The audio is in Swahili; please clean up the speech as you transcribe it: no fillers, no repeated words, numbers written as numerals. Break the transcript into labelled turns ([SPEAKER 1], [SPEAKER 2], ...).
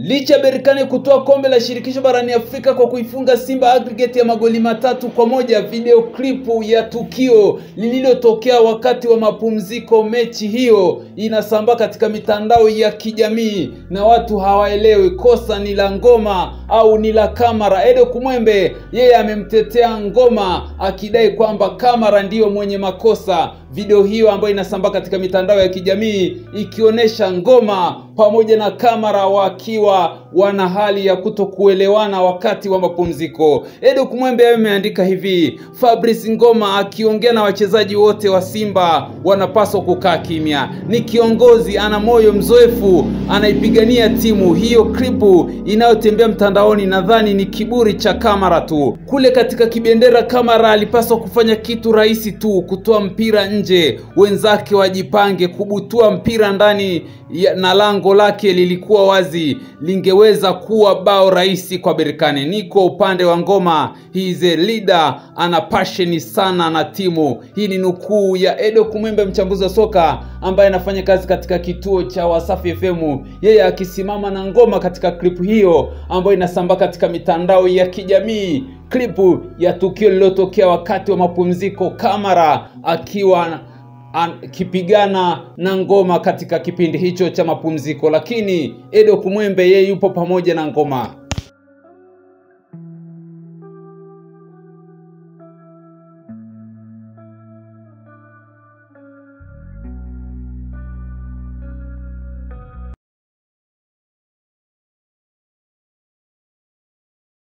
[SPEAKER 1] Licha Berkane kutoa kombe la shirikisho barani Afrika kwa kuifunga Simba aggregate ya magoli 3-1, video klipu ya tukio lililotokea wakati wa mapumziko mechi hiyo inasambaa katika mitandao ya kijamii na watu hawaelewi kosa ni la Ngoma au ni la Kamara. Edo Kumwembe yeye amemtetea Ngoma akidai kwamba Kamara ndiyo mwenye makosa. Video hiyo ambayo inasambaa katika mitandao ya kijamii ikionyesha Ngoma pamoja na Kamara wakiwa wana hali ya kutokuelewana wakati wa mapumziko. Edo Kumwembe ameandika hivi: Fabrice Ngoma akiongea na wachezaji wote wa Simba wanapaswa kukaa kimya. Ni kiongozi, ana moyo mzoefu, anaipigania timu. Hiyo klipu inayotembea mtandaoni nadhani ni kiburi cha Kamara tu. Kule katika kibendera Kamara alipaswa kufanya kitu rahisi tu, kutoa mpira nje, wenzake wajipange. Kubutua mpira ndani na lango lake lilikuwa wazi, lingeweza kuwa bao rahisi kwa Berkane. Niko upande wa Ngoma, he is a leader, ana passion sana na timu. Hii ni nukuu ya Edo Kumwembe, mchambuzi wa soka ambaye anafanya kazi katika kituo cha Wasafi FM, yeye akisimama na Ngoma katika klipu hiyo ambayo inasambaa katika mitandao ya kijamii. Klipu ya tukio lililotokea wakati wa mapumziko, Kamara akiwa kipigana na Ngoma katika kipindi hicho cha mapumziko, lakini Edo Kumwembe yeye yupo pamoja na Ngoma.